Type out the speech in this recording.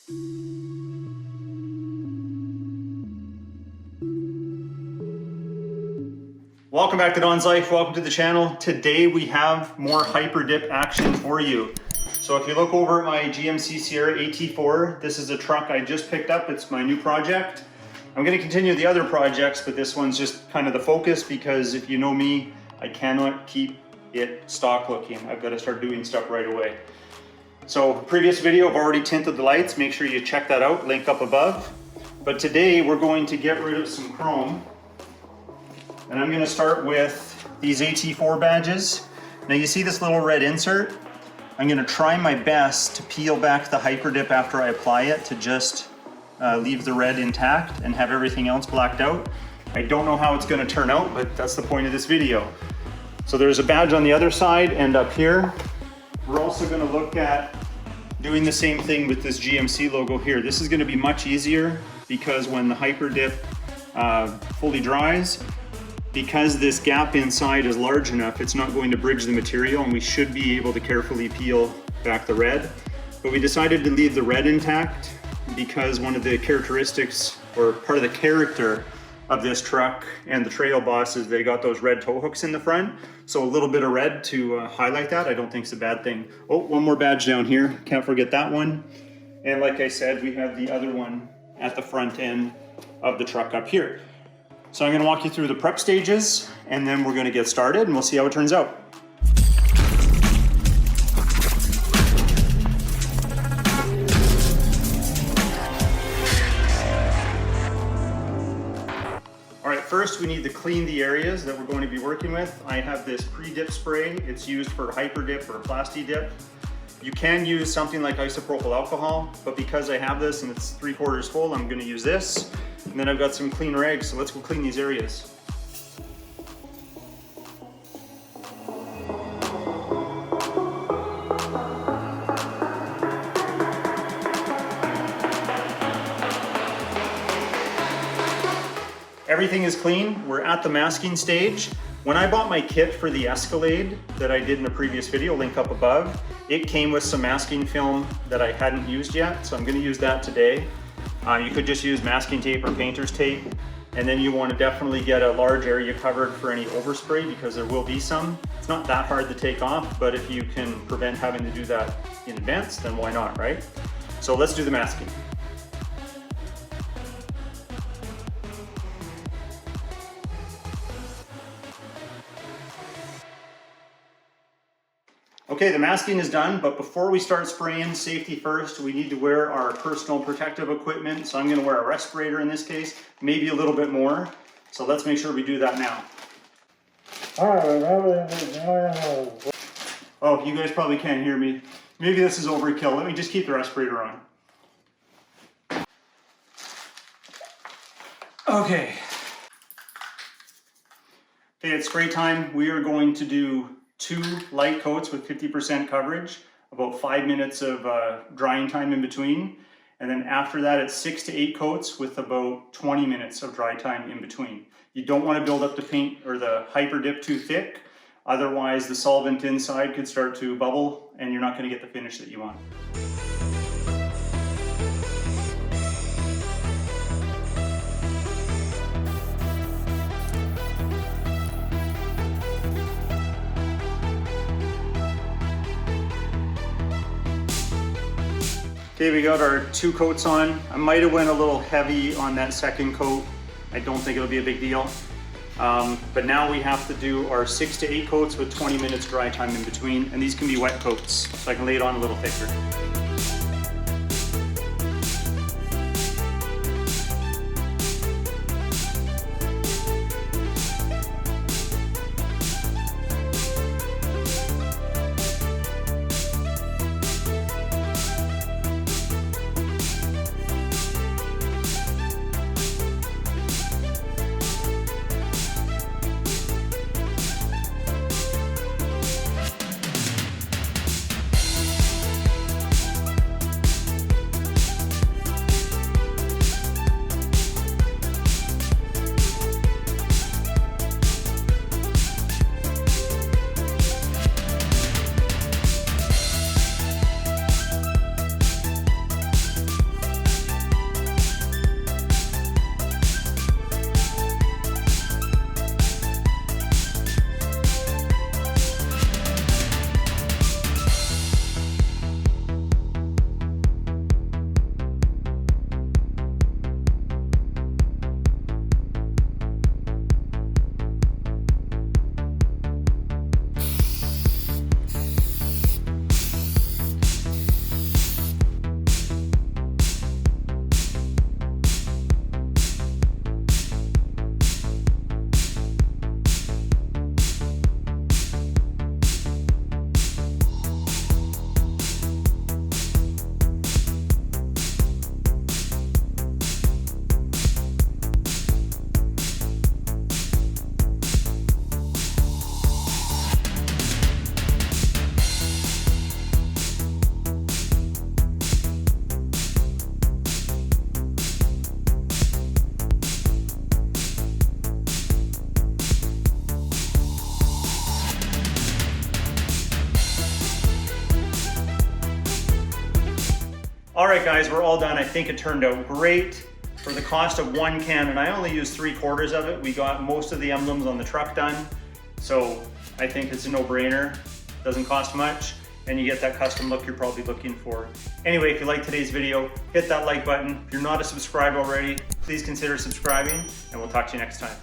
Welcome back to Don's Life. Welcome to the channel. Today we have more HyperDip action for you. So if you look over at my GMC Sierra AT4, this is a truck I just picked up. It's my new project. I'm going to continue the other projects, but this one's just kind of the focus because if you know me, I cannot keep it stock looking. I've got to start doing stuff right away. So previous video, I've already tinted the lights. Make sure you check that out, link up above. But today we're going to get rid of some chrome. And I'm going to start with these AT4 badges. Now you see this little red insert? I'm going to try my best to peel back the HyperDip after I apply it to just leave the red intact and have everything else blacked out. I don't know how it's going to turn out, but that's the point of this video. So there's a badge on the other side and up here. We're also going to look at doing the same thing with this GMC logo here. This is going to be much easier because when the HyperDip fully dries, because this gap inside is large enough, it's not going to bridge the material and we should be able to carefully peel back the red. But we decided to leave the red intact because one of the characteristics or part of the character of this truck and the Trail Boss is they got those red tow hooks in the front. So a little bit of red to highlight that, I don't think it's a bad thing. Oh, one more badge down here, can't forget that one. And like I said, we have the other one at the front end of the truck up here. So I'm going to walk you through the prep stages and then we're going to get started and we'll see how it turns out. All right, first we need to clean the areas that we're going to be working with. I have this pre-dip spray. It's used for HyperDip or Plasti Dip. You can use something like isopropyl alcohol, but because I have this and it's 3/4 full, I'm going to use this. And then I've got some clean rags, so let's go clean these areas. Everything is clean. We're at the masking stage. When I bought my kit for the Escalade that I did in a previous video, link up above, it came with some masking film that I hadn't used yet, so I'm going to use that today. You could just use masking tape or painter's tape, and then you want to definitely get a large area covered for any overspray because there will be some. It's not that hard to take off, but if you can prevent having to do that in advance, then why not, right? So let's do the masking. Okay, the masking is done, but before we start spraying, safety first, we need to wear our personal protective equipment. So I'm going to wear a respirator in this case, maybe a little bit more. So let's make sure we do that now. Oh, you guys probably can't hear me. Maybe this is overkill. Let me just keep the respirator on. Okay. Okay, it's spray time. We are going to do 2 light coats with 50% coverage, about 5 minutes of drying time in between. And then after that, it's 6 to 8 coats with about 20 minutes of dry time in between. You don't want to build up the paint or the HyperDip too thick. Otherwise, the solvent inside could start to bubble and you're not going to get the finish that you want. Okay, we got our 2 coats on. I might have went a little heavy on that second coat. I don't think it'll be a big deal. But now we have to do our 6 to 8 coats with 20 minutes dry time in between. And these can be wet coats, so I can lay it on a little thicker. All right, guys, we're all done. I think it turned out great. For the cost of one can, and I only used 3/4 of it, we got most of the emblems on the truck done. So I think it's a no-brainer. Doesn't cost much, and you get that custom look you're probably looking for. Anyway, if you like today's video, hit that like button. If you're not a subscriber already, please consider subscribing, and we'll talk to you next time.